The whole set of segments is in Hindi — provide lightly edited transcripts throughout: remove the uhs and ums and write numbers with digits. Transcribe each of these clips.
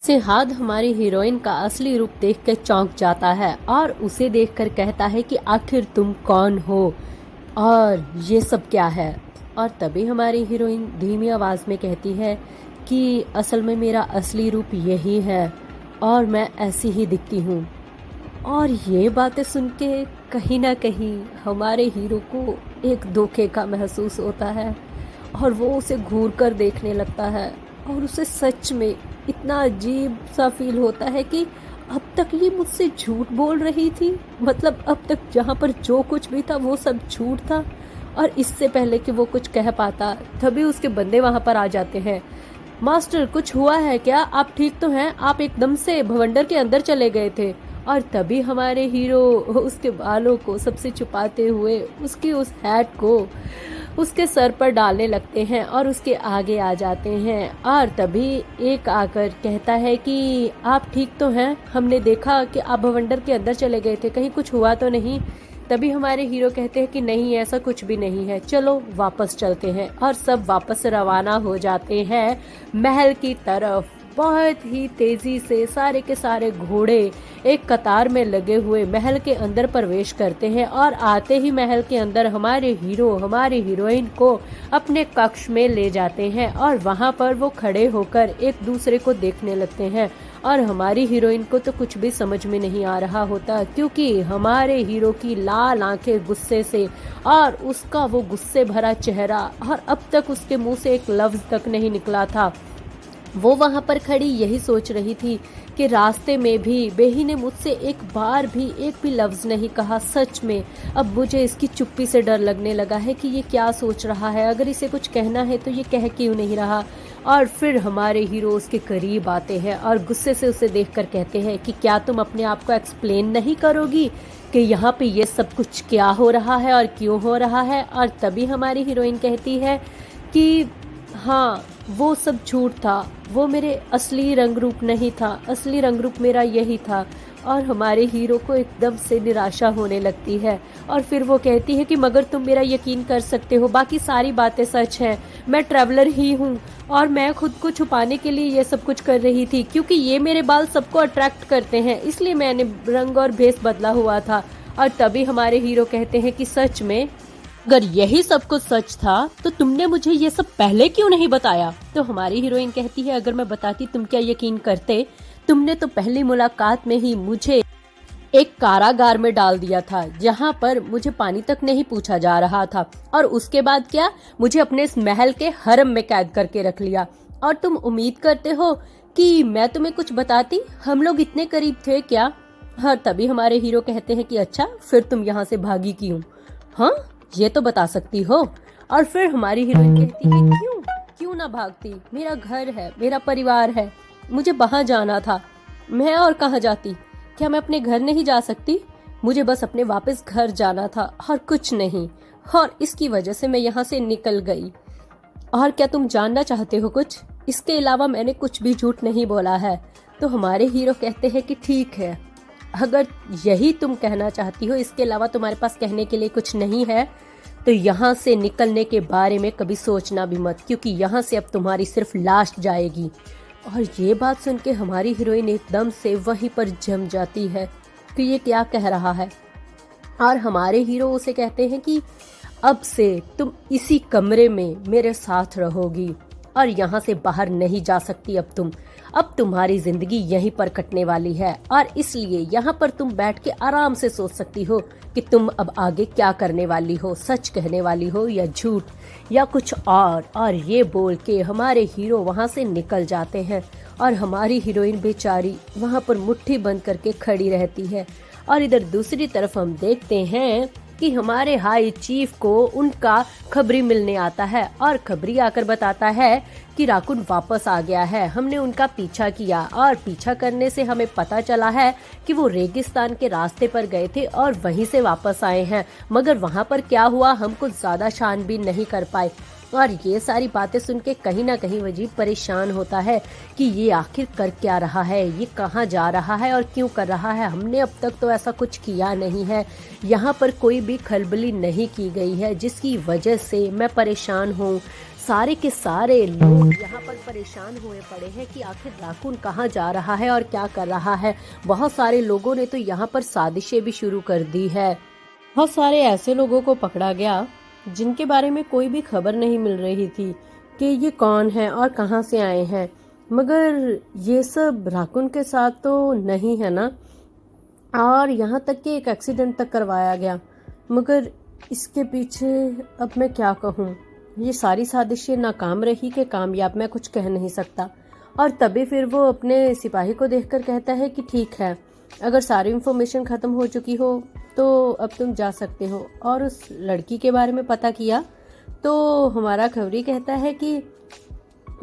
सिहाद हमारी हीरोइन का असली रूप देख कर चौंक जाता है और उसे देखकर कहता है कि आखिर तुम कौन हो और ये सब क्या है। और तभी हमारी हीरोइन धीमी आवाज़ में कहती है कि असल में मेरा असली रूप यही है और मैं ऐसी ही दिखती हूँ। और ये बातें सुन के कहीं ना कहीं हमारे हीरो को एक धोखे का महसूस होता है और वो उसे घूर कर देखने लगता है और उसे सच में इतना अजीब सा फील होता है कि अब तक ये मुझसे झूठ बोल रही थी। मतलब अब तक जहाँ पर जो कुछ भी था वो सब झूठ था। और इससे पहले कि वो कुछ कह पाता तभी उसके बंदे वहाँ पर आ जाते हैं। मास्टर, कुछ हुआ है क्या? आप ठीक तो हैं? आप एकदम से भवंडर के अंदर चले गए थे। और तभी हमारे हीरो उसके बालों को सबसे छुपाते हुए उसकी उस हैट को उसके सर पर डालने लगते हैं और उसके आगे आ जाते हैं। और तभी एक आकर कहता है कि आप ठीक तो हैं? हमने देखा कि आप भवंडर के अंदर चले गए थे, कहीं कुछ हुआ तो नहीं? तभी हमारे हीरो कहते हैं कि नहीं, ऐसा कुछ भी नहीं है, चलो वापस चलते हैं। और सब वापस रवाना हो जाते हैं महल की तरफ। बहुत ही तेजी से सारे के सारे घोड़े एक कतार में लगे हुए महल के अंदर प्रवेश करते हैं और आते ही महल के अंदर हमारे हीरो हमारी हीरोइन को अपने कक्ष में ले जाते हैं और वहां पर वो खड़े होकर एक दूसरे को देखने लगते हैं। और हमारी हीरोइन को तो कुछ भी समझ में नहीं आ रहा होता, क्योंकि हमारे हीरो की लाल आंखें गुस्से से और उसका वो गुस्से भरा चेहरा, और अब तक उसके मुंह से एक लफ्ज तक नहीं निकला था। वो वहां पर खड़ी यही सोच रही थी कि रास्ते में भी बेही ने मुझसे एक भी लफ्ज नहीं कहा। सच में अब मुझे इसकी चुप्पी से डर लगने लगा है कि ये क्या सोच रहा है, अगर इसे कुछ कहना है तो ये कह क्यों नहीं रहा। और फिर हमारे हीरो उसके करीब आते हैं और गुस्से से उसे देखकर कहते हैं कि क्या तुम अपने आप को एक्सप्लेन नहीं करोगी कि यहाँ पे ये सब कुछ क्या हो रहा है और क्यों हो रहा है। और तभी हमारी हीरोइन कहती है कि हाँ, वो सब झूठ था, वो मेरे असली रंग रूप नहीं था, असली रंग रूप मेरा यही था। और हमारे हीरो को एकदम से निराशा होने लगती है और फिर वो कहती है कि मगर तुम मेरा यकीन कर सकते हो, बाकी सारी बातें सच हैं, मैं ट्रैवलर ही हूँ और मैं खुद को छुपाने के लिए ये सब कुछ कर रही थी, क्योंकि ये मेरे बाल सबको अट्रैक्ट करते हैं, इसलिए मैंने रंग और भेस बदला हुआ था। और तभी हमारे हीरो कहते हैं कि सच में अगर यही सब कुछ सच था तो तुमने मुझे ये सब पहले क्यों नहीं बताया। तो हमारी हीरोइन कहती है अगर मैं बताती तुम क्या यकीन करते? तुमने तो पहली मुलाकात में ही मुझे एक कारागार में डाल दिया था जहाँ पर मुझे पानी तक नहीं पूछा जा रहा था, और उसके बाद क्या, मुझे अपने इस महल के हरम में कैद करके रख लिया। और तुम उम्मीद करते हो कि मैं तुम्हें कुछ बताती? हम लोग इतने करीब थे क्या? हाँ, तभी हमारे हीरो कहते हैं कि अच्छा, फिर तुम यहाँ से भागी क्यों? हाँ, ये तो बता सकती हो। और फिर हमारी हीरोइन कहती है क्यों क्यों ना भागती, मेरा घर है, मेरा परिवार है, मुझे वहां जाना था, मैं और कहाँ जाती? क्या मैं अपने घर नहीं जा सकती? मुझे बस अपने वापस घर जाना था और कुछ नहीं, और इसकी वजह से मैं यहाँ से निकल गई। और क्या तुम जानना चाहते हो कुछ? इसके अलावा मैंने कुछ भी झूठ नहीं बोला है। तो हमारे हीरो कहते हैं कि ठीक है, अगर यही तुम कहना चाहती हो, इसके अलावा तुम्हारे पास कहने के लिए कुछ नहीं है, तो यहाँ से निकलने के बारे में कभी सोचना भी मत, क्योंकि यहाँ से अब तुम्हारी सिर्फ लाश जाएगी। और ये बात सुन के हमारी हीरोइन एकदम से वहीं पर जम जाती है कि ये क्या कह रहा है। और हमारे हीरो उसे कहते हैं कि अब से तुम इसी कमरे में मेरे साथ रहोगी और यहाँ से बाहर नहीं जा सकती। अब तुम्हारी जिंदगी यहीं पर कटने वाली है, और इसलिए यहाँ पर तुम बैठ के आराम से सोच सकती हो कि तुम अब आगे क्या करने वाली हो, सच कहने वाली हो या झूठ या कुछ और ये बोल के हमारे हीरो वहाँ से निकल जाते हैं और हमारी हीरोइन बेचारी वहाँ पर मुट्ठी बंद करके खड़ी रहती है। और इधर दूसरी तरफ हम देखते हैं कि हमारे हाई चीफ को उनका खबरी मिलने आता है और खबरी आकर बताता है कि राकुन वापस आ गया है। हमने उनका पीछा किया और पीछा करने से हमें पता चला है कि वो रेगिस्तान के रास्ते पर गए थे और वहीं से वापस आए हैं, मगर वहां पर क्या हुआ हम कुछ ज्यादा छानबीन नहीं कर पाए। और ये सारी बातें सुन के कहीं ना कहीं वजीर परेशान होता है कि ये आखिर कर क्या रहा है, ये कहाँ जा रहा है और क्यों कर रहा है। हमने अब तक तो ऐसा कुछ किया नहीं है, यहाँ पर कोई भी खलबली नहीं की गई है, जिसकी वजह से मैं परेशान हूँ। सारे के सारे लोग यहाँ पर परेशान हुए पड़े हैं कि आखिर राकुन कहाँ जा रहा है और क्या कर रहा है। बहुत सारे लोगों ने तो यहाँ पर साजिशें भी शुरू कर दी है। बहुत सारे ऐसे लोगों को पकड़ा गया जिनके बारे में कोई भी खबर नहीं मिल रही थी कि ये कौन है और कहाँ से आए हैं। मगर ये सब राकुन के साथ तो नहीं है ना। और यहाँ तक कि एक एक्सीडेंट तक करवाया गया। मगर इसके पीछे अब मैं क्या कहूँ, ये सारी साजिशें नाकाम रही कि कामयाब, मैं कुछ कह नहीं सकता। और तभी फिर वो अपने सिपाही को देखकर कहता है कि ठीक है, अगर सारी इन्फॉर्मेशन ख़त्म हो चुकी हो तो अब तुम जा सकते हो। और उस लड़की के बारे में पता किया तो हमारा खबरी कहता है कि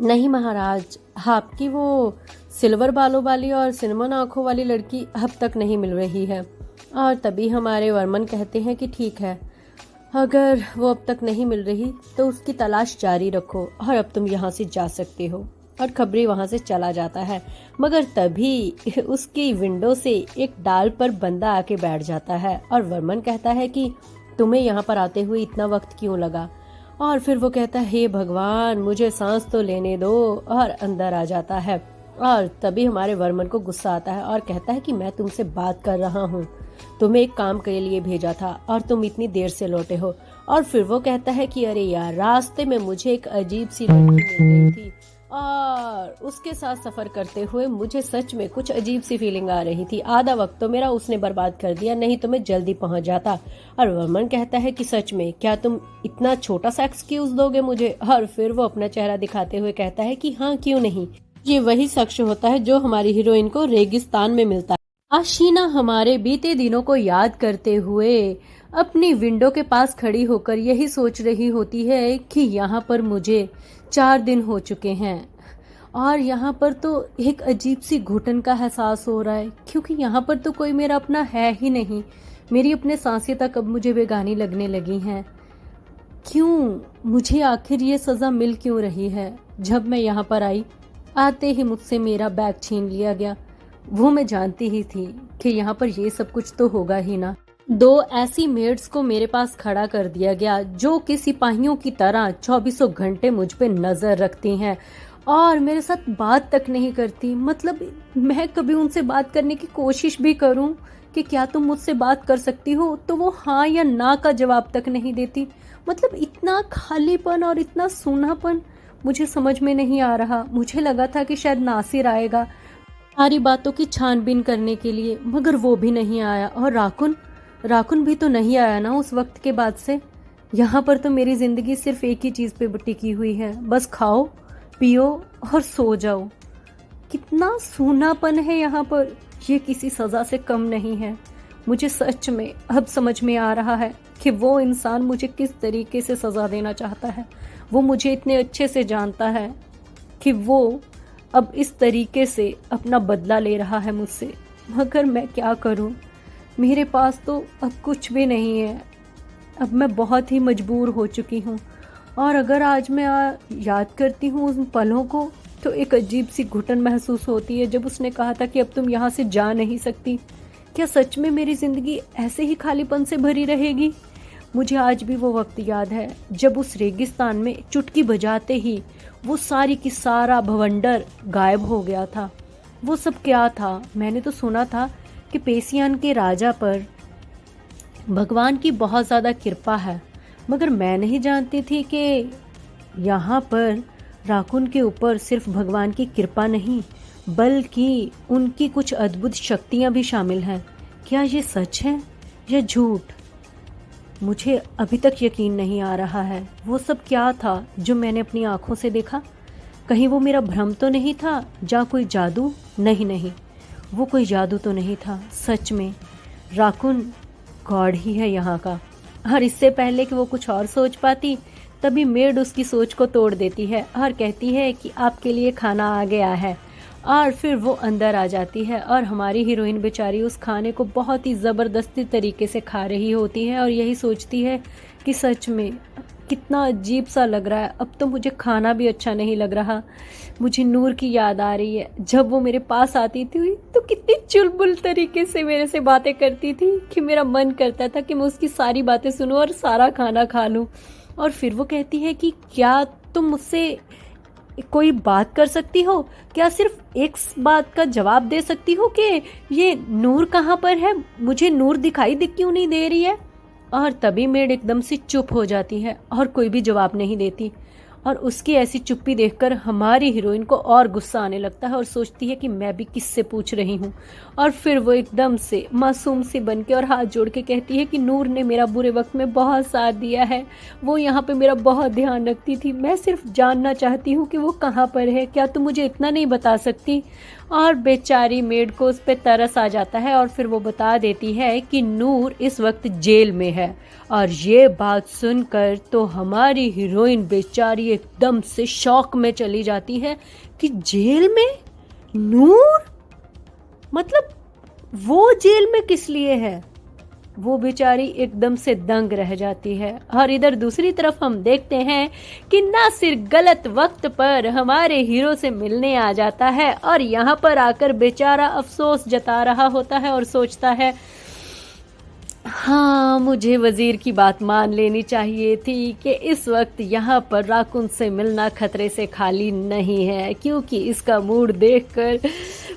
नहीं महाराज, आपकी वो सिल्वर बालों वाली और सिनेमन आंखों वाली लड़की अब तक नहीं मिल रही है। और तभी हमारे वर्मन कहते हैं कि ठीक है, अगर वो अब तक नहीं मिल रही तो उसकी तलाश जारी रखो और अब तुम यहाँ से जा सकते हो। और खबरी वहाँ से चला जाता है। मगर तभी उसकी विंडो से एक डाल पर बंदा आके बैठ जाता है और वर्मन कहता है कि तुम्हें यहाँ पर आते हुए इतना वक्त क्यों लगा। और फिर वो कहता है हे भगवान, मुझे सांस तो लेने दो, और अंदर आ जाता है। और तभी हमारे वर्मन को गुस्सा आता है और कहता है कि मैं तुमसे बात कर रहा हूँ, तुम्हें एक काम के लिए भेजा था और तुम इतनी देर से लौटे हो। और फिर वो कहता है कि अरे यार, रास्ते में मुझे एक अजीब सी लड़की मिल गई थी और उसके साथ सफर करते हुए मुझे सच में कुछ अजीब सी फीलिंग आ रही थी। आधा वक्त तो मेरा उसने बर्बाद कर दिया, नहीं तो मैं जल्दी पहुंच जाता। और वर्मन कहता है कि सच में क्या तुम इतना छोटा सा एक्सक्यूज दोगे मुझे। और फिर वो अपना चेहरा दिखाते हुए कहता है कि हाँ, क्यों नहीं। ये वही शख्स होता है जो हमारी हीरोइन को रेगिस्तान में मिलता है। आशीना हमारे बीते दिनों को याद करते हुए अपनी विंडो के पास खड़ी होकर यही सोच रही होती है कि यहाँ पर मुझे 4 दिन हो चुके हैं और यहाँ पर तो एक अजीब सी घुटन का एहसास हो रहा है, क्योंकि यहाँ पर तो कोई मेरा अपना है ही नहीं। मेरी अपने सांसें तक अब मुझे बेगानी लगने लगी हैं। क्यों मुझे आखिर ये सज़ा मिल क्यों रही है। जब मैं यहाँ पर आई, आते ही मुझसे मेरा बैग छीन लिया गया। वो मैं जानती ही थी कि यहाँ पर ये सब कुछ तो होगा ही ना। 2 ऐसी मेड्स को मेरे पास खड़ा कर दिया गया जो कि सिपाहियों की तरह 24 घंटे मुझ पे नजर रखती हैं और मेरे साथ बात तक नहीं करती। मतलब मैं कभी उनसे बात करने की कोशिश भी करूं कि क्या तुम मुझसे बात कर सकती हो, तो वो हाँ या ना का जवाब तक नहीं देती। मतलब इतना खालीपन और इतना सूनापन मुझे समझ में नहीं आ रहा। मुझे लगा था कि शायद नासिर आएगा सारी बातों की छानबीन करने के लिए, मगर वो भी नहीं आया। और राकुन भी तो नहीं आया ना उस वक्त के बाद से। यहाँ पर तो मेरी जिंदगी सिर्फ एक ही चीज पे टिकी हुई है, बस खाओ पियो और सो जाओ। कितना सूनापन है यहाँ पर, ये किसी सजा से कम नहीं है। मुझे सच में अब समझ में आ रहा है कि वो इंसान मुझे किस तरीके से सजा देना चाहता है। वो मुझे इतने अच्छे से जानता है कि वो अब इस तरीके से अपना बदला ले रहा है मुझसे। मगर मैं क्या करूं, मेरे पास तो अब कुछ भी नहीं है। अब मैं बहुत ही मजबूर हो चुकी हूँ। और अगर आज मैं याद करती हूँ उन पलों को, तो एक अजीब सी घुटन महसूस होती है। जब उसने कहा था कि अब तुम यहाँ से जा नहीं सकती, क्या सच में मेरी ज़िंदगी ऐसे ही खालीपन से भरी रहेगी। मुझे आज भी वो वक्त याद है जब उस रेगिस्तान में चुटकी बजाते ही वो सारी की सारा भवंडर गायब हो गया था। वो सब क्या था? मैंने तो सुना था कि पेसियान के राजा पर भगवान की बहुत ज़्यादा कृपा है, मगर मैं नहीं जानती थी कि यहाँ पर राकुन के ऊपर सिर्फ भगवान की कृपा नहीं, बल्कि उनकी कुछ अद्भुत शक्तियाँ भी शामिल हैं। क्या ये सच है या झूठ? मुझे अभी तक यकीन नहीं आ रहा है। वो सब क्या था जो मैंने अपनी आंखों से देखा? कहीं वो मेरा भ्रम तो नहीं था, या कोई जादू? नहीं, वो कोई जादू तो नहीं था। सच में राकुन गॉड ही है यहाँ का। और इससे पहले कि वो कुछ और सोच पाती, तभी मेड उसकी सोच को तोड़ देती है और कहती है कि आपके लिए खाना आ गया है। और फिर वो अंदर आ जाती है और हमारी हीरोइन बेचारी उस खाने को बहुत ही ज़बरदस्ती तरीके से खा रही होती है और यही सोचती है कि सच में कितना अजीब सा लग रहा है। अब तो मुझे खाना भी अच्छा नहीं लग रहा। मुझे नूर की याद आ रही है। जब वो मेरे पास आती थी तो कितनी चुलबुल तरीके से मेरे से बातें करती थी कि मेरा मन करता था कि मैं उसकी सारी बातें सुनूं और सारा खाना खा लूं। और फिर वो कहती है कि क्या तुम मुझसे कोई बात कर सकती हो? क्या सिर्फ एक बात का जवाब दे सकती हो कि ये नूर कहाँ पर है? मुझे नूर दिखाई क्यों नहीं दे रही है? और तभी मेड एकदम से चुप हो जाती है और कोई भी जवाब नहीं देती। और उसकी ऐसी चुप्पी देखकर हमारी हीरोइन को और गुस्सा आने लगता है और सोचती है कि मैं भी किससे पूछ रही हूँ। और फिर वो एकदम से मासूम सी बन के और हाथ जोड़ के कहती है कि नूर ने मेरा बुरे वक्त में बहुत साथ दिया है, वो यहाँ पे मेरा बहुत ध्यान रखती थी, मैं सिर्फ जानना चाहती हूँ कि वो कहाँ पर है, क्या तुम मुझे इतना नहीं बता सकती? और बेचारी मेड को उस पर तरस आ जाता है और फिर वो बता देती है कि नूर इस वक्त जेल में है। और ये बात सुनकर तो हमारी हीरोइन बेचारी एकदम से शॉक में चली जाती है कि जेल में नूर, मतलब वो जेल में किस लिए है? वो बेचारी एकदम से दंग रह जाती है। और इधर दूसरी तरफ हम देखते हैं कि नासिर गलत वक्त पर हमारे हीरो से मिलने आ जाता है और यहाँ पर आकर बेचारा अफसोस जता रहा होता है और सोचता है, हाँ, मुझे वजीर की बात मान लेनी चाहिए थी कि इस वक्त यहाँ पर राकुन से मिलना खतरे से खाली नहीं है, क्योंकि इसका मूड देखकर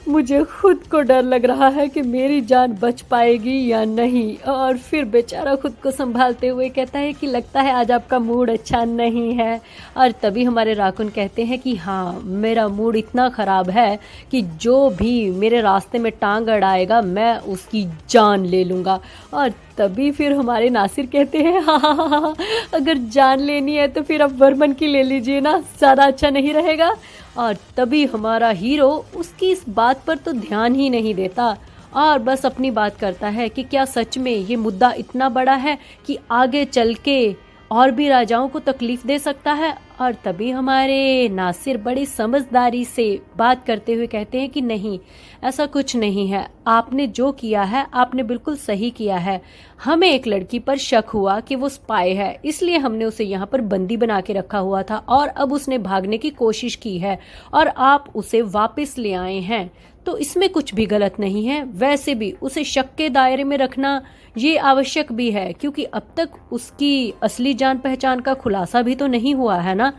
मुझे खुद को डर लग रहा है कि मेरी जान बच पाएगी या नहीं। और फिर बेचारा खुद को संभालते हुए कहता है कि लगता है आज आपका मूड अच्छा नहीं है। और तभी हमारे राकुन कहते हैं कि हाँ, मेरा मूड इतना ख़राब है कि जो भी मेरे रास्ते में टांग अड़ाएगा मैं उसकी जान ले लूँगा। और तभी फिर हमारे नासिर कहते हैं, हाँ, अगर जान लेनी है तो फिर आप वर्मन की ले लीजिए ना, ज़्यादा अच्छा नहीं रहेगा? और तभी हमारा हीरो उसकी इस बात पर तो ध्यान ही नहीं देता और बस अपनी बात करता है कि क्या सच में ये मुद्दा इतना बड़ा है कि आगे चल के और भी राजाओं को तकलीफ दे सकता है? और तभी हमारे नासिर बड़ी समझदारी से बात करते हुए कहते हैं कि नहीं, ऐसा कुछ नहीं है, आपने जो किया है आपने बिल्कुल सही किया है। हमें एक लड़की पर शक हुआ कि वो स्पाई है, इसलिए हमने उसे यहाँ पर बंदी बना के रखा हुआ था और अब उसने भागने की कोशिश की है और आप उसे वापस ले आए हैं, तो इसमें कुछ भी गलत नहीं है। वैसे भी उसे शक के दायरे में रखना ये आवश्यक भी है, क्योंकि अब तक उसकी असली जान पहचान का खुलासा भी तो नहीं हुआ है ना।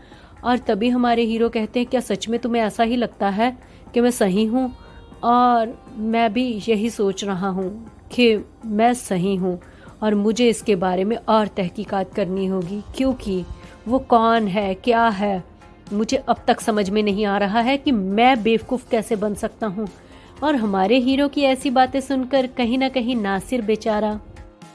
और तभी हमारे हीरो कहते हैं, क्या सच में तुम्हें ऐसा ही लगता है कि मैं सही हूँ? और मैं भी यही सोच रहा हूँ कि मैं सही हूँ और मुझे इसके बारे में और तहकीकात करनी होगी, क्योंकि वो कौन है, क्या है, मुझे अब तक समझ में नहीं आ रहा है कि मैं बेवकूफ़ कैसे बन सकता हूँ। और हमारे हीरो की ऐसी बातें सुनकर कहीं ना कहीं नासिर बेचारा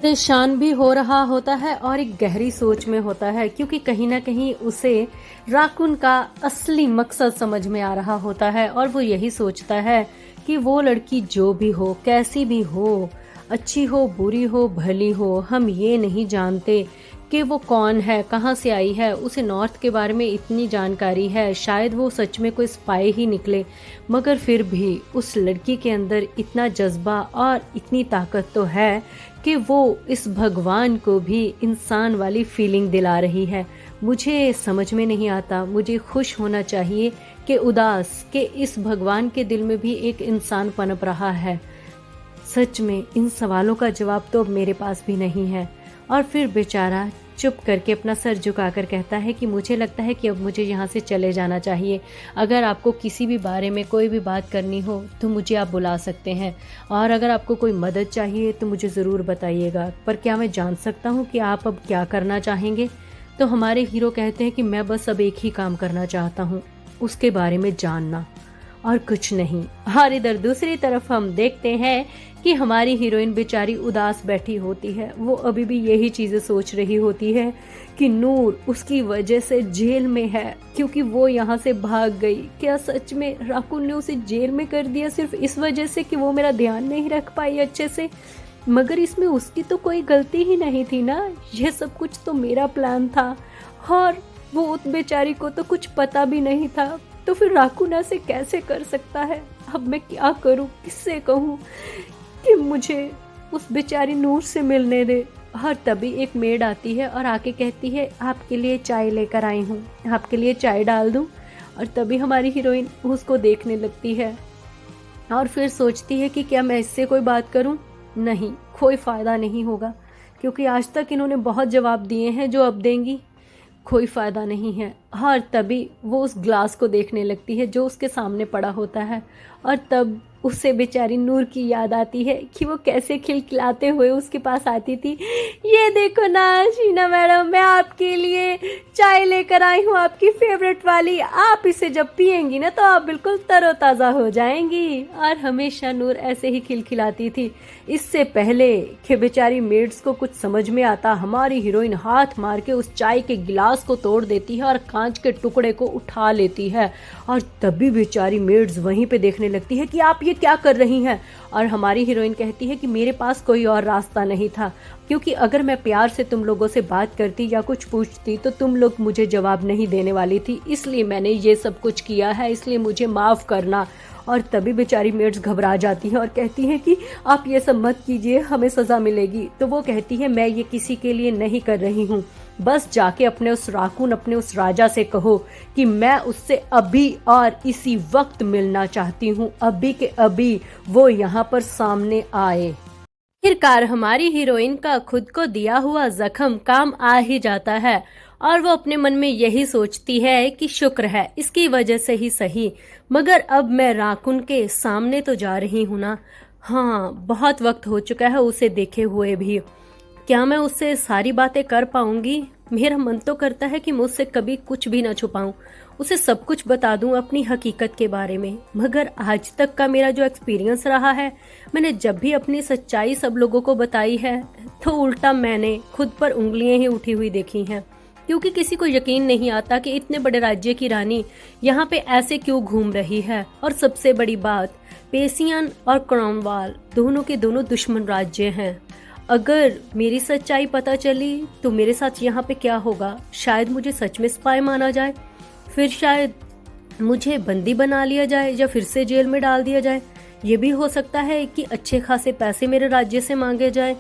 परेशान भी हो रहा होता है और एक गहरी सोच में होता है, क्योंकि कहीं ना कहीं उसे राकुन का असली मकसद समझ में आ रहा होता है और वो यही सोचता है कि वो लड़की जो भी हो, कैसी भी हो, अच्छी हो, बुरी हो, भली हो, हम ये नहीं जानते कि वो कौन है, कहाँ से आई है, उसे नॉर्थ के बारे में इतनी जानकारी है, शायद वो सच में कोई स्पाई ही निकले, मगर फिर भी उस लड़की के अंदर इतना जज्बा और इतनी ताकत तो है कि वो इस भगवान को भी इंसान वाली फीलिंग दिला रही है। मुझे समझ में नहीं आता, मुझे खुश होना चाहिए कि उदास के इस भगवान के दिल में भी एक इंसान पनप रहा है। सच में इन सवालों का जवाब तो अब मेरे पास भी नहीं है। और फिर बेचारा चुप करके अपना सर झुकाकर कहता है कि मुझे लगता है कि अब मुझे यहाँ से चले जाना चाहिए। अगर आपको किसी भी बारे में कोई भी बात करनी हो तो मुझे आप बुला सकते हैं, और अगर आपको कोई मदद चाहिए तो मुझे ज़रूर बताइएगा, पर क्या मैं जान सकता हूँ कि आप अब क्या करना चाहेंगे? तो हमारे हीरो कहते हैं कि मैं बस अब एक ही काम करना चाहता हूँ, उसके बारे में जानना और कुछ नहीं। और इधर दूसरी तरफ हम देखते हैं कि हमारी हीरोइन बेचारी उदास बैठी होती है। वो अभी भी यही चीज़ें सोच रही होती है कि नूर उसकी वजह से जेल में है, क्योंकि वो यहाँ से भाग गई। क्या सच में राकुन ने उसे जेल में कर दिया सिर्फ इस वजह से कि वो मेरा ध्यान नहीं रख पाई अच्छे से? मगर इसमें उसकी तो कोई गलती ही नहीं थी ना, यह सब कुछ तो मेरा प्लान था और वो उस बेचारी को तो कुछ पता भी नहीं था। तो फिर राकुन ऐसे कैसे कर सकता है? अब मैं क्या करूं, किससे कहूं कि मुझे उस बेचारी नूर से मिलने दे? और तभी एक मेड आती है और आके कहती है, आपके लिए चाय लेकर आई हूँ, आपके लिए चाय डाल दूँ? और तभी हमारी हीरोइन उसको देखने लगती है और फिर सोचती है कि क्या मैं इससे कोई बात करूँ? नहीं, कोई फ़ायदा नहीं होगा, क्योंकि आज तक इन्होंने बहुत जवाब दिए हैं जो अब देंगी कोई फायदा नहीं है। और तभी वो उस ग्लास को देखने लगती है जो उसके सामने पड़ा होता है, और तब उसे बेचारी नूर की याद आती है कि वो कैसे खिलखिलाते हुए उसके पास आती थी। ये देखो ना शीना मैडम, मैं आपके लिए चाय लेकर आई हूँ, आपकी फेवरेट वाली। आप इसे जब पियेंगी ना तो आप बिल्कुल तरोताज़ा हो जाएंगी। और हमेशा नूर ऐसे ही खिलखिलाती थी। इससे पहले कि बेचारी मेड्स को कुछ समझ में आता, हमारी हीरोइन हाथ मार के उस चाय के गिलास को तोड़ देती है और कांच के टुकड़े को उठा लेती है। और तभी बेचारी मेड्स वहीं पे देखने लगती है कि आप ये क्या कर रही हैं। और हमारी हीरोइन कहती है कि मेरे पास कोई और रास्ता नहीं था, क्योंकि अगर मैं प्यार से तुम लोगों से बात करती या कुछ पूछती तो तुम लोग मुझे जवाब नहीं देने वाली थी, इसलिए मैंने ये सब कुछ किया है, इसलिए मुझे माफ़ करना। और तभी बेचारी मेड्स घबरा जाती हैं और कहती हैं कि आप ये सब मत कीजिए, हमें सज़ा मिलेगी। तो वो कहती है मैं ये किसी के लिए नहीं कर रही हूँ, बस जाके अपने उस राकून, अपने उस राजा से कहो कि मैं उससे अभी और इसी वक्त मिलना चाहती हूँ, अभी के अभी वो यहाँ पर सामने आए। आखिरकार हमारी हीरोइन का खुद को दिया हुआ जख्म काम आ ही जाता है, और वो अपने मन में यही सोचती है कि शुक्र है इसकी वजह से ही सही, मगर अब मैं राकुन के सामने तो जा रही हूँ ना। हाँ, बहुत वक्त हो चुका है उसे देखे हुए भी। क्या मैं उससे सारी बातें कर पाऊंगी? मेरा मन तो करता है कि मुझसे कभी कुछ भी ना छुपाऊं, उसे सब कुछ बता दूं अपनी हकीकत के बारे में। मगर आज तक का मेरा जो एक्सपीरियंस रहा है, मैंने जब भी अपनी सच्चाई सब लोगों को बताई है तो उल्टा मैंने खुद पर उंगलियां ही उठी हुई देखी हैं, क्योंकि किसी को यकीन नहीं आता कि इतने बड़े राज्य की रानी यहाँ पे ऐसे क्यों घूम रही है। और सबसे बड़ी बात, पेसियन और क्रॉमवाल दोनों के दोनों दुश्मन राज्य हैं। अगर मेरी सच्चाई पता चली तो मेरे साथ यहाँ पे क्या होगा? शायद मुझे सच में स्पाई माना जाए, फिर शायद मुझे बंदी बना लिया जाए या फिर से जेल में डाल दिया जाए। ये भी हो सकता है कि अच्छे खासे पैसे मेरे राज्य से मांगे जाए,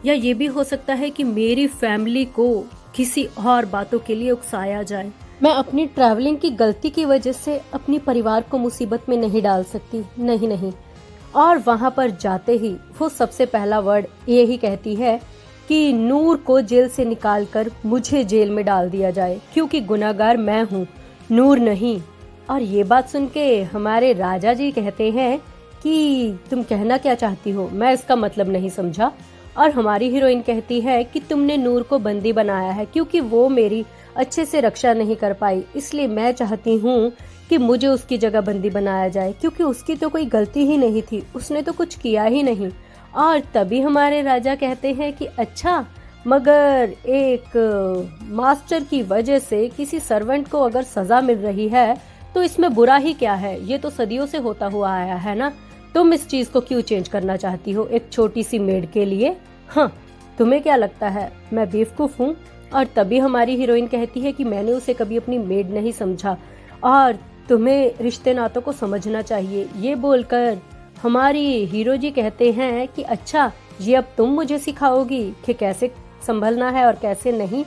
या ये भी हो सकता है कि मेरी फैमिली को किसी और बातों के लिए उकसाया जाए। मैं अपनी ट्रैवलिंग की गलती की वजह से अपनी परिवार को मुसीबत में नहीं डाल सकती, नहीं नहीं। और वहां पर जाते ही वो सबसे पहला वर्ड यही कहती है कि नूर को जेल से निकालकर मुझे जेल में डाल दिया जाए, क्योंकि गुनाहगार मैं हूँ, नूर नहीं। और ये बात सुन के हमारे राजा जी कहते हैं कि तुम कहना क्या चाहती हो, मैं इसका मतलब नहीं समझा। और हमारी हीरोइन कहती है कि तुमने नूर को बंदी बनाया है क्योंकि वो मेरी अच्छे से रक्षा नहीं कर पाई, इसलिए मैं चाहती हूँ कि मुझे उसकी जगह बंदी बनाया जाए, क्योंकि उसकी तो कोई गलती ही नहीं थी, उसने तो कुछ किया ही नहीं। और तभी हमारे राजा कहते हैं कि अच्छा, मगर एक मास्टर की वजह से किसी सर्वेंट को अगर सजा मिल रही है तो इसमें बुरा ही क्या है, ये तो सदियों से होता हुआ आया है ना, तुम इस चीज को क्यों चेंज करना चाहती हो एक छोटी सी मेड के लिए? हाँ, तुम्हें क्या लगता है मैं बेवकूफ हूँ? और तभी हमारी हीरोइन कहती है कि मैंने उसे कभी अपनी मेड नहीं समझा और तुम्हें रिश्ते नातों को समझना चाहिए। ये बोलकर हमारी हीरो जी कहते हैं कि अच्छा, ये अब तुम मुझे सिखाओगी कि कैसे संभलना है और कैसे नहीं।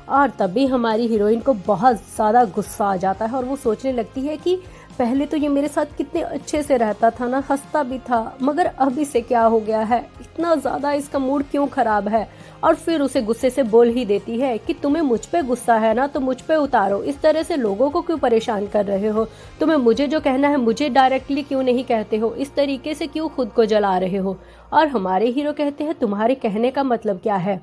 और तभी हमारी हीरोइन को बहुत ज़्यादा गुस्सा आ जाता है और वो सोचने लगती है कि पहले तो ये मेरे साथ कितने अच्छे से रहता था ना, हंसता भी था, मगर अब इसे क्या हो गया है, इतना ज़्यादा इसका मूड क्यों खराब है। और फिर उसे गुस्से से बोल ही देती है कि तुम्हें मुझ पे गुस्सा है ना तो मुझ पे उतारो, इस तरह से लोगों को क्यों परेशान कर रहे हो, तुम्हें मुझे जो कहना है मुझे डायरेक्टली क्यों नहीं कहते हो, इस तरीके से क्यों खुद को जला रहे हो। और हमारे हीरो कहते हैं तुम्हारे कहने का मतलब क्या है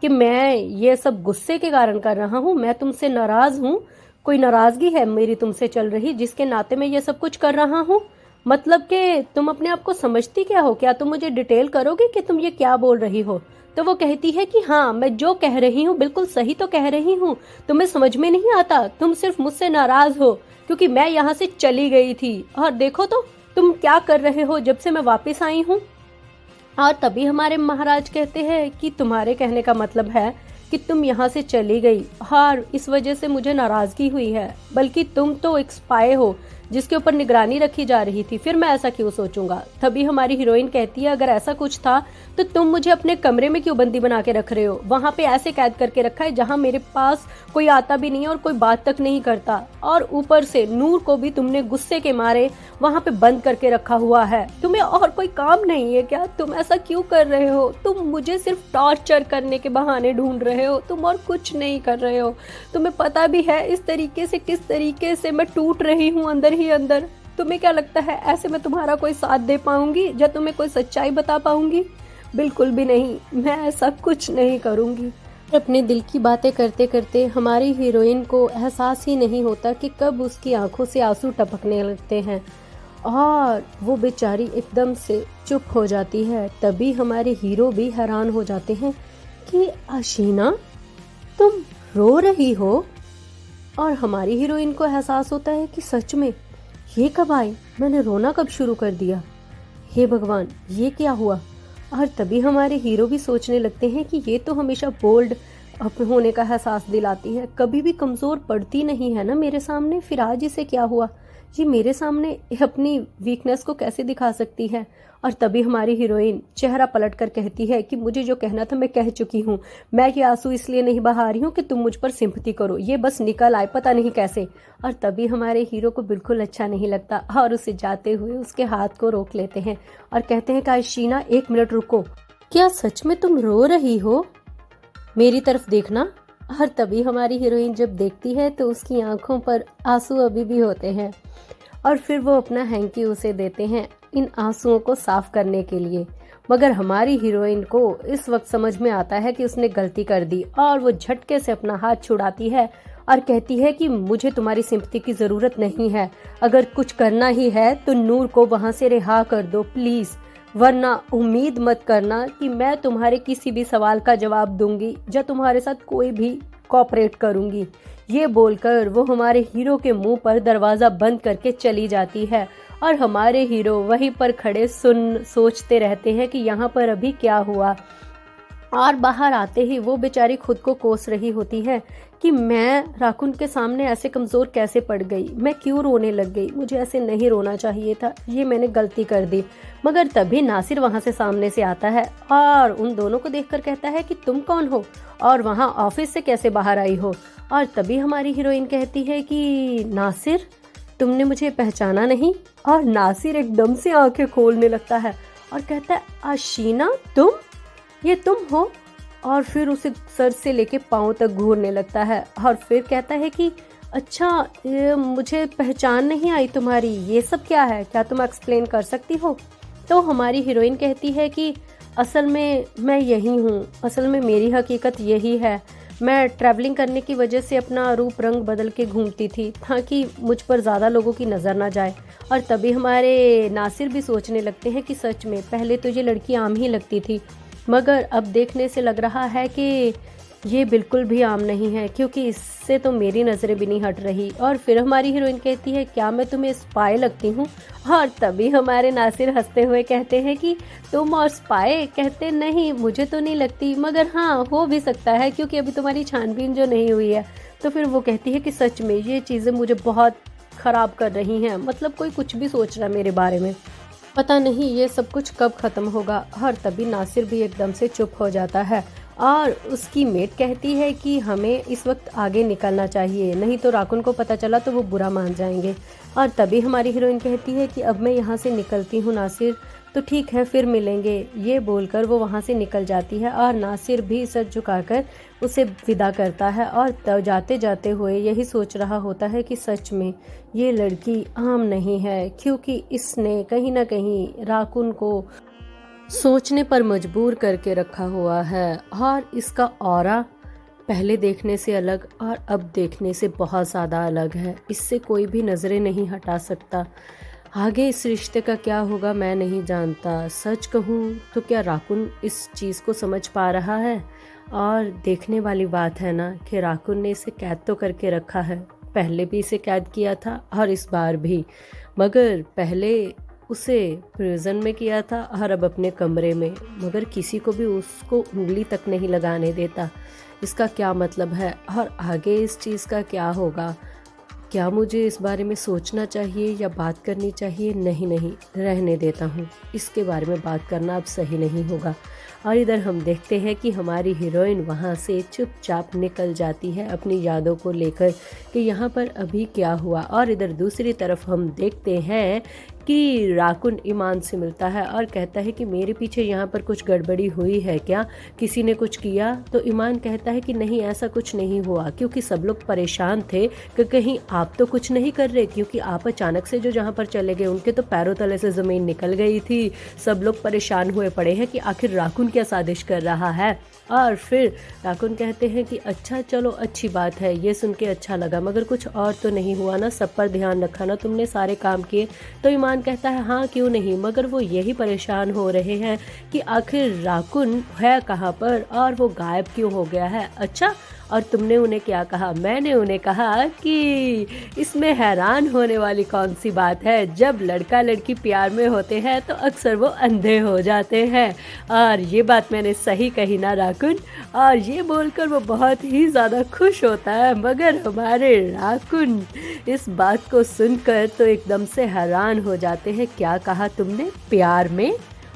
कि मैं ये सब गुस्से के कारण कर रहा हूँ, मैं तुमसे नाराज हूँ, कोई नाराजगी है मेरी तुमसे चल रही जिसके नाते मैं ये सब कुछ कर रहा हूँ? मतलब कि तुम अपने आप को समझती क्या हो, क्या तुम मुझे डिटेल करोगे कि तुम ये क्या बोल रही हो? तो वो कहती है कि हाँ, मैं जो कह रही हूँ बिल्कुल सही तो कह रही हूँ, तुम्हें समझ में नहीं आता, तुम सिर्फ मुझसे नाराज हो क्योंकि मैं यहाँ से चली गई थी और देखो तो तुम क्या कर रहे हो जब से मैं वापस आई हूँ। और तभी हमारे महाराज कहते हैं कि तुम्हारे कहने का मतलब है कि तुम यहाँ से चली गई और इस वजह से मुझे नाराजगी हुई है, बल्कि तुम तो एक स्पाई हो जिसके ऊपर निगरानी रखी जा रही थी, फिर मैं ऐसा क्यों सोचूंगा। तभी हमारी हीरोइन कहती है अगर ऐसा कुछ था तो तुम मुझे अपने कमरे में क्यों बंदी बना के रख रहे हो, वहां पे ऐसे कैद करके रखा है जहां मेरे पास कोई आता भी नहीं है और कोई बात तक नहीं करता, और ऊपर से नूर को भी तुमने गुस्से के मारे वहां पे बंद करके रखा हुआ है। तुम्हें और कोई काम नहीं है क्या? तुम ऐसा क्यों कर रहे हो? तुम मुझे सिर्फ टॉर्चर करने के बहाने ढूंढ रहे हो, तुम और कुछ नहीं कर रहे हो। तुम्हें पता भी है इस तरीके से किस तरीके से मैं टूट रही हूँ अंदर ही अंदर। तुम्हें क्या लगता है ऐसे मैं तुम्हारा कोई साथ दे पाऊंगी या तुम्हें कोई सच्चाई बता पाऊंगी? बिल्कुल भी नहीं, मैं ऐसा कुछ नहीं करूंगी। अपने दिल की बातें करते करते हमारी हीरोइन को एहसास ही नहीं होता कि कब उसकी आंखों से आंसू टपकने लगते हैं और वो बेचारी एकदम से चुप हो जाती है। तभी हमारे हीरो भी हैरान हो जाते हैं कि अशीना तुम रो रही हो। और हमारी हीरोइन को एहसास होता है कि सच में ये कब आई, मैंने रोना कब शुरू कर दिया, हे भगवान ये क्या हुआ। और तभी हमारे हीरो भी सोचने लगते हैं कि ये तो हमेशा बोल्ड होने का एहसास दिलाती है, कभी भी कमज़ोर पड़ती नहीं है ना मेरे सामने, फिर आज इसे क्या हुआ, ये मेरे सामने अपनी वीकनेस को कैसे दिखा सकती है। और तभी हमारी हीरोइन चेहरा पलट कर कहती है कि मुझे जो कहना था मैं कह चुकी हूँ, मैं ये आंसू इसलिए नहीं बहा रही हूँ कि तुम मुझ पर सिंपैथी करो, ये बस निकल आए पता नहीं कैसे। और तभी हमारे हीरो को बिल्कुल अच्छा नहीं लगता और उसे जाते हुए उसके हाथ को रोक लेते हैं और कहते हैं कि अशीना 1 मिनट रुको, क्या सच में तुम रो रही हो, मेरी तरफ देखना। और तभी हमारी हीरोइन जब देखती है तो उसकी आंखों पर आंसू अभी भी होते हैं और फिर वो अपना हैंकी उसे देते हैं इन आंसुओं को साफ करने के लिए। मगर हमारी हीरोइन को इस वक्त समझ में आता है कि उसने गलती कर दी और वो झटके से अपना हाथ छुड़ाती है और कहती है कि मुझे तुम्हारी सिंपैथी की ज़रूरत नहीं है, अगर कुछ करना ही है तो नूर को वहाँ से रिहा कर दो प्लीज़, वरना उम्मीद मत करना कि मैं तुम्हारे किसी भी सवाल का जवाब दूंगी या तुम्हारे साथ कोई भी कोऑपरेट करूंगी। ये बोलकर वो हमारे हीरो के मुंह पर दरवाज़ा बंद करके चली जाती है और हमारे हीरो वहीं पर खड़े सोचते रहते हैं कि यहाँ पर अभी क्या हुआ। और बाहर आते ही वो बेचारी खुद को कोस रही होती है कि मैं राकुन के सामने ऐसे कमज़ोर कैसे पड़ गई, मैं क्यों रोने लग गई, मुझे ऐसे नहीं रोना चाहिए था, ये मैंने गलती कर दी। मगर तभी नासिर वहाँ से सामने से आता है और उन दोनों को देखकर कहता है कि तुम कौन हो और वहाँ ऑफिस से कैसे बाहर आई हो। और तभी हमारी हीरोइन कहती है कि नासिर तुमने मुझे पहचाना नहीं। और नासिर एकदम से आंखें खोलने लगता है और कहता है अशीना ये तुम हो। और फिर उसे सर से लेके पाँव तक घूरने लगता है और फिर कहता है कि अच्छा मुझे पहचान नहीं आई तुम्हारी, ये सब क्या है, क्या तुम एक्सप्लेन कर सकती हो। तो हमारी हीरोइन कहती है कि असल में मैं यही हूँ, असल में मेरी हकीकत यही है, मैं ट्रैवलिंग करने की वजह से अपना रूप रंग बदल के घूमती थी ताकि मुझ पर ज़्यादा लोगों की नज़र ना जाए। और तभी हमारे नासिर भी सोचने लगते हैं कि सच में पहले तो ये लड़की आम ही लगती थी, मगर अब देखने से लग रहा है कि ये बिल्कुल भी आम नहीं है, क्योंकि इससे तो मेरी नज़रें भी नहीं हट रही। और फिर हमारी हीरोइन कहती है क्या मैं तुम्हें स्पाई लगती हूँ। और तभी हमारे नासिर हंसते हुए कहते हैं कि तुम और स्पाई, कहते नहीं मुझे तो नहीं लगती, मगर हाँ हो भी सकता है क्योंकि अभी तुम्हारी छानबीन जो नहीं हुई है। तो फिर वो कहती है कि सच में ये चीज़ें मुझे बहुत ख़राब कर रही हैं, मतलब कोई कुछ भी सोच रहा है मेरे बारे में, पता नहीं ये सब कुछ कब ख़त्म होगा। और तभी नासिर भी एकदम से चुप हो जाता है और उसकी मेट कहती है कि हमें इस वक्त आगे निकलना चाहिए, नहीं तो राकुन को पता चला तो वो बुरा मान जाएंगे। और तभी हमारी हीरोइन कहती है कि अब मैं यहाँ से निकलती हूँ नासिर, तो ठीक है फिर मिलेंगे। ये बोलकर वो वहाँ से निकल जाती है और नासिर भी सर झुकाकर उसे विदा करता है और तब जाते जाते हुए यही सोच रहा होता है कि सच में ये लड़की आम नहीं है, क्योंकि इसने कहीं ना कहीं राकुन को सोचने पर मजबूर करके रखा हुआ है और इसका ऑरा पहले देखने से अलग और अब देखने से बहुत ज़्यादा अलग है, इससे कोई भी नज़रें नहीं हटा सकता। आगे इस रिश्ते का क्या होगा मैं नहीं जानता। सच कहूँ तो क्या राकुन इस चीज़ को समझ पा रहा है। और देखने वाली बात है ना कि राकुन ने इसे कैद तो करके रखा है, पहले भी इसे कैद किया था और इस बार भी, मगर पहले उसे प्रिजन में किया था और अब अपने कमरे में, मगर किसी को भी उसको उंगली तक नहीं लगाने देता। इसका क्या मतलब है और आगे इस चीज़ का क्या होगा, क्या मुझे इस बारे में सोचना चाहिए या बात करनी चाहिए? नहीं नहीं, रहने देता हूँ, इसके बारे में बात करना अब सही नहीं होगा। और इधर हम देखते हैं कि हमारी हीरोइन वहाँ से चुपचाप निकल जाती है अपनी यादों को लेकर कि यहाँ पर अभी क्या हुआ। और इधर दूसरी तरफ हम देखते हैं कि राकुन ईमान से मिलता है और कहता है कि मेरे पीछे यहाँ पर कुछ गड़बड़ी हुई है क्या, किसी ने कुछ किया? तो ईमान कहता है कि नहीं, ऐसा कुछ नहीं हुआ, क्योंकि सब लोग परेशान थे कि कहीं आप तो कुछ नहीं कर रहे, क्योंकि आप अचानक से जो जहाँ पर चले गए उनके तो पैरों तले से ज़मीन निकल गई थी। सब लोग परेशान हुए पड़े हैं कि आखिर राकुन क्या साजिश कर रहा है। और फिर राकुन कहते हैं कि अच्छा चलो, अच्छी बात है, ये सुन के अच्छा लगा, मगर कुछ और तो नहीं हुआ ना? सब पर ध्यान रखा ना तुमने, सारे काम किए? तो ईमान कहता है हाँ क्यों नहीं, मगर वो यही परेशान हो रहे हैं कि आखिर राकुन है कहाँ पर और वो गायब क्यों हो गया है। अच्छा, और तुमने उन्हें क्या कहा? मैंने उन्हें कहा कि इसमें हैरान होने वाली कौन सी बात है, जब लड़का लड़की प्यार में होते हैं तो अक्सर वो अंधे हो जाते हैं। और ये बात मैंने सही कही ना राकुन? और ये बोलकर वो बहुत ही ज़्यादा खुश होता है, मगर हमारे राकुन इस बात को सुनकर तो एकदम से हैरान हो जाते हैं। क्या कहा तुमने, प्यार में?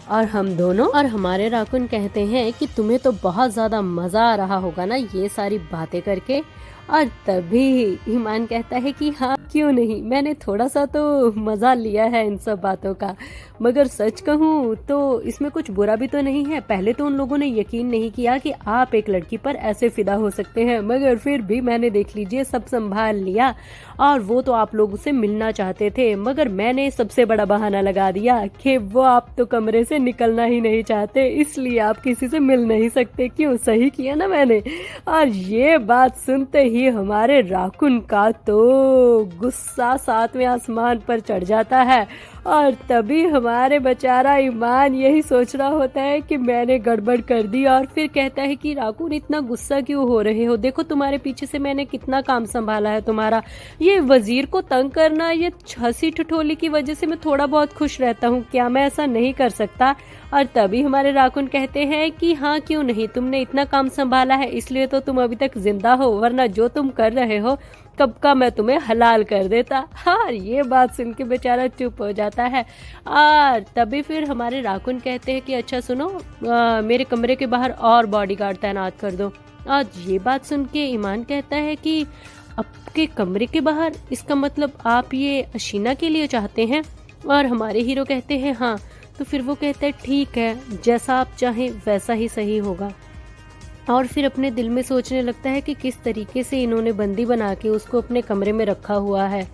और हम दोनों? और हमारे राकुन कहते हैं कि तुम्हें तो बहुत ज़्यादा मज़ा आ रहा होगा ना ये सारी बातें करके। और तभी ईमान कहता है कि हाँ क्यों नहीं, मैंने थोड़ा सा तो मज़ा लिया है इन सब बातों का, मगर सच कहूँ तो इसमें कुछ बुरा भी तो नहीं है। पहले तो उन लोगों ने यकीन नहीं किया कि आप एक लड़की पर ऐसे फिदा हो सकते हैं, मगर फिर भी मैंने देख लीजिए सब संभाल लिया। और वो तो आप लोगों से मिलना चाहते थे, मगर मैंने सबसे बड़ा बहाना लगा दिया कि वो आप तो कमरे से निकलना ही नहीं चाहते, इसलिए आप किसी से मिल नहीं सकते। क्यों, सही किया ना मैंने? और ये बात सुनते ही हमारे राकुन का तो गुस्सा 7वें आसमान पर चढ़ जाता है। और तभी हमारे बेचारा ईमान यही सोच रहा होता है कि मैंने गड़बड़ कर दी। और फिर कहता है कि राकुन इतना गुस्सा क्यों हो रहे हो, देखो तुम्हारे पीछे से मैंने कितना काम संभाला है तुम्हारा, ये वजीर को तंग करना, ये हंसी ठिठोली की वजह से मैं थोड़ा बहुत खुश रहता हूँ, क्या मैं ऐसा नहीं कर सकता? और तभी हमारे राकुन कहते हैं कि हाँ क्यों नहीं, तुमने इतना काम संभाला है इसलिए तो तुम अभी तक जिंदा हो, वरना जो तुम कर रहे हो कब का मैं तुम्हें हलाल कर देता। हाँ, ये बात सुन के बेचारा चुप हो जाता है। और तभी फिर हमारे राकुन कहते हैं कि अच्छा सुनो, मेरे कमरे के बाहर और बॉडीगार्ड तैनात कर दो। और ये बात सुन के ईमान कहता है कि आपके कमरे के बाहर, इसका मतलब आप ये अशीना के लिए चाहते हैं? और हमारे हीरो कहते हैं हाँ। तो फिर वो कहता है ठीक है, जैसा आप चाहें वैसा ही सही होगा। और फिर अपने दिल में सोचने लगता है कि किस तरीके से इन्होंने बंदी बना के उसको अपने कमरे में रखा हुआ है।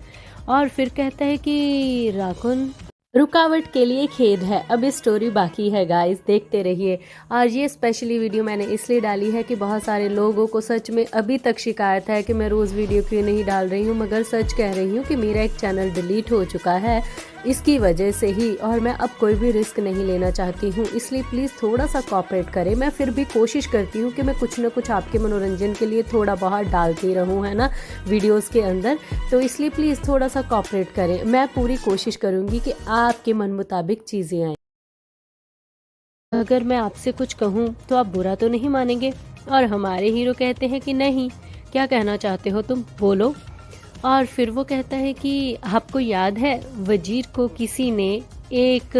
और फिर कहता है कि राकुन, रुकावट के लिए खेद है, अब स्टोरी बाकी है गाइस, देखते रहिए। और ये स्पेशली वीडियो मैंने इसलिए डाली है कि बहुत सारे लोगों को सच में अभी तक शिकायत है कि मैं रोज़ वीडियो क्यों नहीं डाल रही हूँ, मगर सच कह रही हूँ कि मेरा एक चैनल डिलीट हो चुका है इसकी वजह से ही, और मैं अब कोई भी रिस्क नहीं लेना चाहती हूँ, इसलिए प्लीज़ थोड़ा सा कोऑपरेट करें। मैं फिर भी कोशिश करती हूँ कि मैं कुछ ना कुछ आपके मनोरंजन के लिए थोड़ा बहुत डालती रहूँ, है ना, वीडियोस के अंदर, तो इसलिए प्लीज़ थोड़ा सा कोऑपरेट करें। मैं पूरी कोशिश करूँगी कि आपके मन मुताबिक चीज़ें आएँ। अगर मैं आपसे कुछ कहूँ तो आप बुरा तो नहीं मानेंगे? और हमारे हीरो कहते हैं कि नहीं, क्या कहना चाहते हो तुम, बोलो। और फिर वो कहता है कि आपको याद है वजीर को किसी ने एक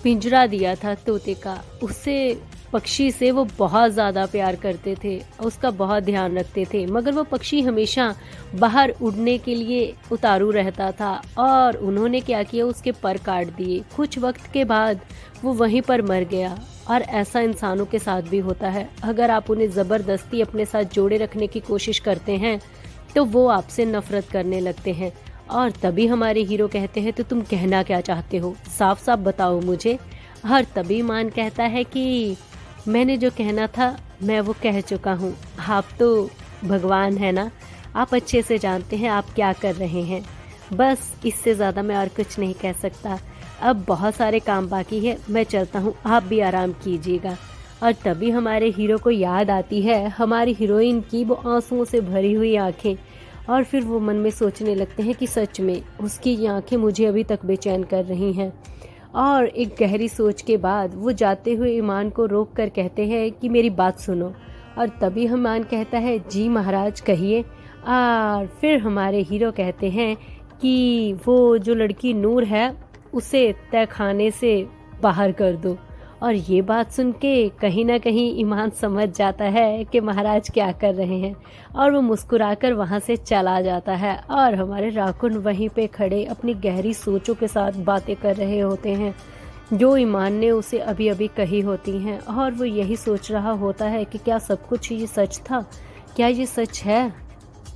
पिंजरा दिया था तोते का, उससे पक्षी से वो बहुत ज़्यादा प्यार करते थे, उसका बहुत ध्यान रखते थे, मगर वो पक्षी हमेशा बाहर उड़ने के लिए उतारू रहता था और उन्होंने क्या किया, उसके पर काट दिए। कुछ वक्त के बाद वो वहीं पर मर गया। और ऐसा इंसानों के साथ भी होता है, अगर आप उन्हें ज़बरदस्ती अपने साथ जोड़े रखने की कोशिश करते हैं तो वो आपसे नफरत करने लगते हैं। और तभी हमारे हीरो कहते हैं तो तुम कहना क्या चाहते हो, साफ साफ बताओ मुझे। और तभी मान कहता है कि मैंने जो कहना था मैं वो कह चुका हूँ, आप तो भगवान है ना, आप अच्छे से जानते हैं आप क्या कर रहे हैं, बस इससे ज़्यादा मैं और कुछ नहीं कह सकता। अब बहुत सारे काम बाकी है, मैं चलता हूँ, आप भी आराम कीजिएगा। और तभी हमारे हीरो को याद आती है हमारी हीरोइन की वो आंसुओं से भरी हुई आंखें, और फिर वो मन में सोचने लगते हैं कि सच में उसकी ये आंखें मुझे अभी तक बेचैन कर रही हैं। और एक गहरी सोच के बाद वो जाते हुए ईमान को रोक कर कहते हैं कि मेरी बात सुनो। और तभी ईमान कहता है जी महाराज कहिए। और फिर हमारे हीरो कहते हैं कि वो जो लड़की नूर है उसे तहखाने से बाहर कर दो। और ये बात सुन के कहीं ना कहीं ईमान समझ जाता है कि महाराज क्या कर रहे हैं, और वो मुस्कुराकर वहाँ से चला जाता है। और हमारे राकुन वहीं पे खड़े अपनी गहरी सोचों के साथ बातें कर रहे होते हैं जो ईमान ने उसे अभी अभी कही होती हैं। और वो यही सोच रहा होता है कि क्या सब कुछ ये सच था, क्या ये सच है।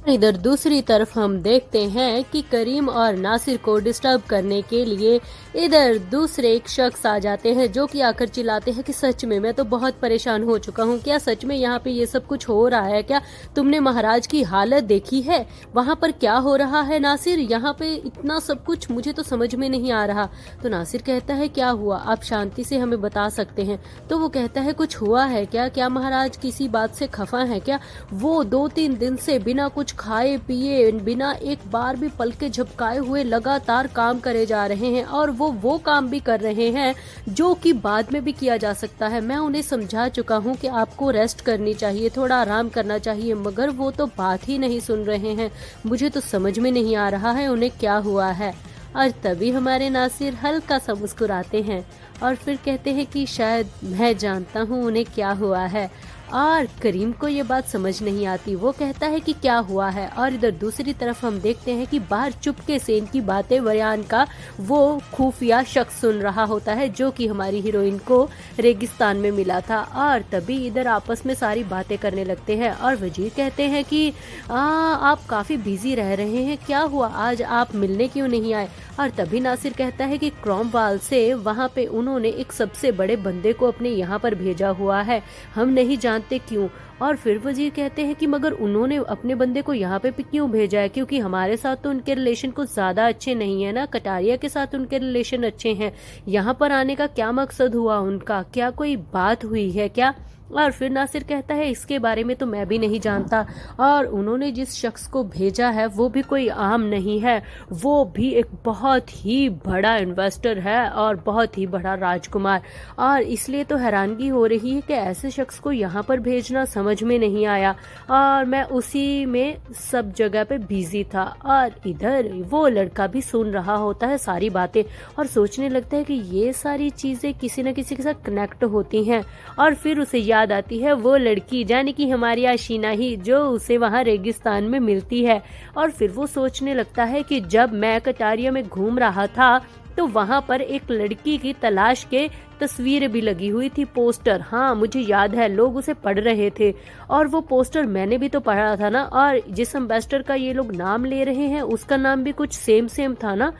इधर दूसरी तरफ हम देखते हैं कि करीम और नासिर को डिस्टर्ब करने के लिए इधर दूसरे एक शख्स आ जाते हैं जो कि आकर चिल्लाते हैं कि सच में मैं तो बहुत परेशान हो चुका हूँ, क्या सच में यहाँ पे ये सब कुछ हो रहा है, क्या तुमने महाराज की हालत देखी है, वहाँ पर क्या हो रहा है नासिर, यहाँ पे इतना सब कुछ मुझे तो समझ में नहीं आ रहा। तो नासिर कहता है क्या हुआ, आप शांति से हमें बता सकते हैं। तो वो कहता है कुछ हुआ है क्या, क्या महाराज किसी बात से खफा है क्या, वो 2-3 दिन से बिना कुछ खाए पिए, बिना एक बार भी पलके झपकाए हुए लगातार काम करे जा रहे हैं, और वो काम भी कर रहे हैं जो कि बाद में भी किया जा सकता है। मैं उन्हें समझा चुका हूं कि आपको रेस्ट करनी चाहिए, थोड़ा आराम करना चाहिए, मगर वो तो बात ही नहीं सुन रहे हैं। मुझे तो समझ में नहीं आ रहा है उन्हें क्या हुआ है। और तभी हमारे नासिर हल्का सा मुस्कुराते हैं और फिर कहते हैं कि शायद मैं जानता हूँ उन्हें क्या हुआ है। और करीम को ये बात समझ नहीं आती, वो कहता है कि क्या हुआ है। और इधर दूसरी तरफ हम देखते हैं कि बाहर चुपके से इनकी बातें बयान का वो खुफिया शख्स सुन रहा होता है जो कि हमारी हीरोइन को रेगिस्तान में मिला था। और तभी इधर आपस में सारी बातें करने लगते हैं और वजीर कहते हैं कि आप काफ़ी बिजी रह रहे हैं, क्या हुआ, आज आप मिलने क्यों नहीं आए। और तभी नासिर कहता है कि क्रॉमवाल से वहाँ पे उन्होंने एक सबसे बड़े बंदे को अपने यहाँ पर भेजा हुआ है, हम नहीं जानते क्यों। और फिर वजीर कहते हैं कि मगर उन्होंने अपने बंदे को यहाँ पे क्यों भेजा है, क्योंकि हमारे साथ तो उनके रिलेशन कुछ ज़्यादा अच्छे नहीं है ना, कटारिया के साथ उनके रिलेशन अच्छे हैं, यहाँ पर आने का क्या मकसद हुआ उनका, क्या कोई बात हुई है क्या। और फिर नासिर कहता है इसके बारे में तो मैं भी नहीं जानता, और उन्होंने जिस शख्स को भेजा है वो भी कोई आम नहीं है, वो भी एक बहुत ही बड़ा इन्वेस्टर है और बहुत ही बड़ा राजकुमार। और इसलिए तो हैरानगी हो रही है कि ऐसे शख्स को यहाँ पर भेजना समझ में नहीं आया, और मैं उसी में सब जगह पे बिजी था। और इधर वो लड़का भी सुन रहा होता है सारी बातें और सोचने लगता है कि ये सारी चीज़ें किसी न किसी के साथ कनेक्ट होती हैं। और फिर उसे याद आती है वो लड़की, यानी कि हमारी आशीना ही, जो उसे वहाँ रेगिस्तान में मिलती है। और फिर वो सोचने लगता है कि जब मैं कटारिया में घूम रहा था तो वहाँ पर एक लड़की की तलाश के तस्वीरें भी लगी हुई थी, पोस्टर, हाँ मुझे याद है, लोग उसे पढ़ रहे थे, और वो पोस्टर मैंने भी तो पढ़ा था ना। और जिस एम्बेसडर का ये लोग नाम ले रहे हैं उसका नाम भी कुछ सेम सेम था ना,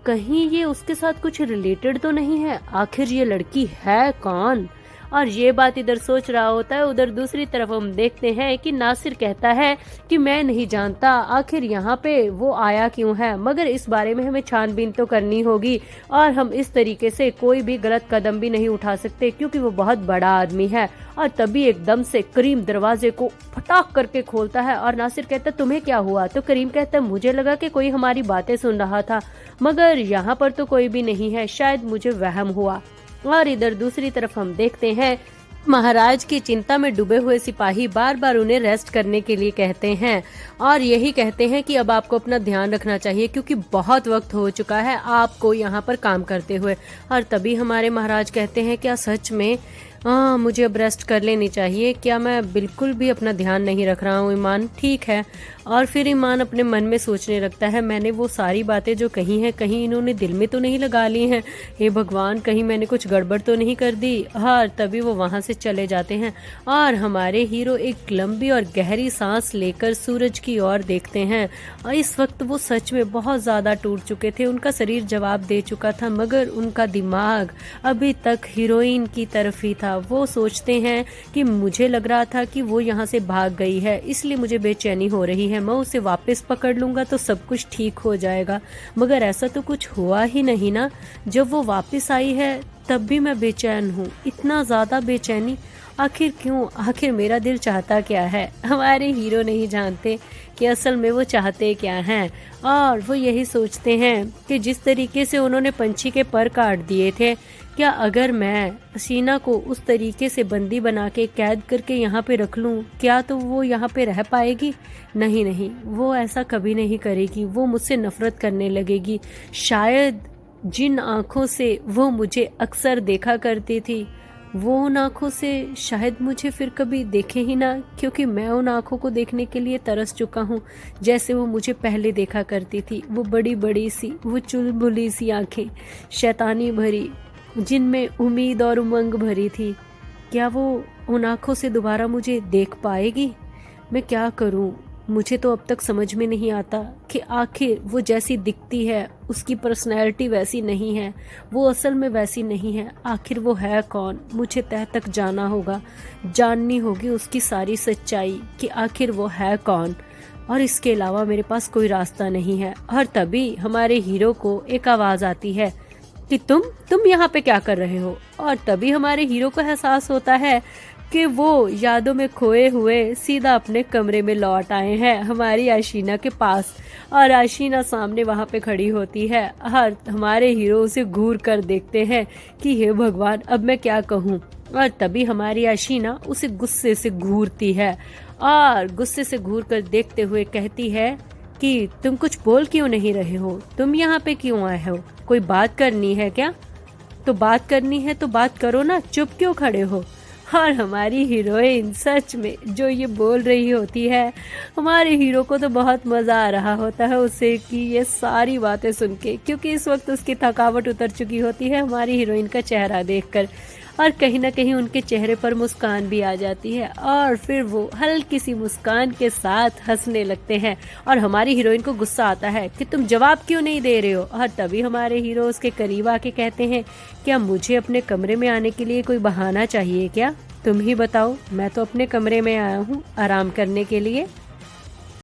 कहीं ये उसके साथ कुछ रिलेटेड तो नहीं है, आखिर ये लड़की है कौन। और ये बात इधर सोच रहा होता है, उधर दूसरी तरफ हम देखते हैं कि नासिर कहता है कि मैं नहीं जानता आखिर यहाँ पे वो आया क्यों है, मगर इस बारे में हमें छानबीन तो करनी होगी, और हम इस तरीके से कोई भी गलत कदम भी नहीं उठा सकते क्योंकि वो बहुत बड़ा आदमी है। और तभी एकदम से करीम दरवाजे को फटाक करके खोलता है और नासिर कहता है तुम्हें क्या हुआ। तो करीम कहता है मुझे लगा कि कोई हमारी बातें सुन रहा था, मगर यहाँ पर तो कोई भी नहीं है, शायद मुझे वहम हुआ। और इधर दूसरी तरफ हम देखते हैं महाराज की चिंता में डूबे हुए सिपाही बार बार उन्हें रेस्ट करने के लिए कहते हैं और यही कहते हैं कि अब आपको अपना ध्यान रखना चाहिए क्योंकि बहुत वक्त हो चुका है आपको यहाँ पर काम करते हुए। और तभी हमारे महाराज कहते हैं क्या सच में मुझे अब रेस्ट कर लेनी चाहिए, क्या मैं बिल्कुल भी अपना ध्यान नहीं रख रहा हूँ ईमान, ठीक है। और फिर ईमान अपने मन में सोचने लगता है मैंने वो सारी बातें जो कही हैं कहीं इन्होंने दिल में तो नहीं लगा ली हैं, हे भगवान कहीं मैंने कुछ गड़बड़ तो नहीं कर दी। और तभी वो वहाँ से चले जाते हैं और हमारे हीरो एक लंबी और गहरी सांस लेकर सूरज की ओर देखते हैं। और इस वक्त वो सच में बहुत ज़्यादा टूट चुके थे, उनका शरीर जवाब दे चुका था मगर उनका दिमाग अभी तक हीरोइन की तरफ ही था। वो सोचते हैं कि मुझे लग रहा था कि वो यहाँ से भाग गई है इसलिए मुझे बेचैनी हो रही है, मैं उसे वापस पकड़ लूंगा तो सब कुछ ठीक हो जाएगा, मगर ऐसा तो कुछ हुआ ही नहीं ना। जब वो वापस आई है तब भी मैं बेचैन हूँ, इतना ज़्यादा बेचैनी। आखिर क्यों, आखिर मेरा दिल चाहता क्या है। हमारे हीरो नहीं जानते कि असल में वो चाहते क्या हैं, और वो यही सोचते हैं कि जिस तरीके से उन्होंने पंछी के पर काट दिए थे, क्या अगर मैं हसीना को उस तरीके से बंदी बना के कैद करके यहाँ पे रख लूँ, क्या तो वो यहाँ पे रह पाएगी? नहीं नहीं, वो ऐसा कभी नहीं करेगी। वो मुझसे नफरत करने लगेगी। शायद जिन आँखों से वो मुझे अक्सर देखा करती थी, वो उन आँखों से शायद मुझे फिर कभी देखे ही ना, क्योंकि मैं उन आँखों को देखने के लिए तरस चुका हूँ जैसे वो मुझे पहले देखा करती थी। वो बड़ी बड़ी सी, वो चुलबुली सी आँखें, शैतानी भरी, जिनमें उम्मीद और उमंग भरी थी। क्या वो उन आँखों से दोबारा मुझे देख पाएगी? मैं क्या करूँ? मुझे तो अब तक समझ में नहीं आता कि आखिर वो जैसी दिखती है उसकी पर्सनैलिटी वैसी नहीं है, वो असल में वैसी नहीं है। आखिर वो है कौन? मुझे तह तक जाना होगा, जाननी होगी उसकी सारी सच्चाई कि आखिर वो है कौन, और इसके अलावा मेरे पास कोई रास्ता नहीं है। और तभी हमारे हीरो को एक आवाज़ आती है कि तुम यहाँ पे क्या कर रहे हो। और तभी हमारे हीरो को एहसास होता है कि वो यादों में खोए हुए सीधा अपने कमरे में लौट आए हैं, हमारी आशीना के पास। और आशीना सामने वहाँ पे खड़ी होती है, और हमारे हीरो उसे घूर कर देखते हैं कि हे भगवान, अब मैं क्या कहूँ। और तभी हमारी आशीना उसे गुस्से से घूरती है, और गुस्से से घूर कर देखते हुए कहती है कि तुम कुछ बोल क्यों नहीं रहे हो? तुम यहाँ पे क्यों आए हो? कोई बात करनी है क्या? तो बात करनी है तो बात करो ना, चुप क्यों खड़े हो? और हमारी हीरोइन सच में जो ये बोल रही होती है, हमारे हीरो को तो बहुत मज़ा आ रहा होता है उसे कि ये सारी बातें सुन के, क्योंकि इस वक्त उसकी थकावट उतर चुकी होती है हमारी हीरोइन का चेहरा देखकर, और कहीं ना कहीं उनके चेहरे पर मुस्कान भी आ जाती है, और फिर वो हल्की सी मुस्कान के साथ हंसने लगते हैं। और हमारी हीरोइन को गुस्सा आता है कि तुम जवाब क्यों नहीं दे रहे हो। और तभी हमारे हीरो उसके करीब आके कहते हैं, क्या मुझे अपने कमरे में आने के लिए कोई बहाना चाहिए क्या? तुम ही बताओ, मैं तो अपने कमरे में आया हूँ आराम करने के लिए।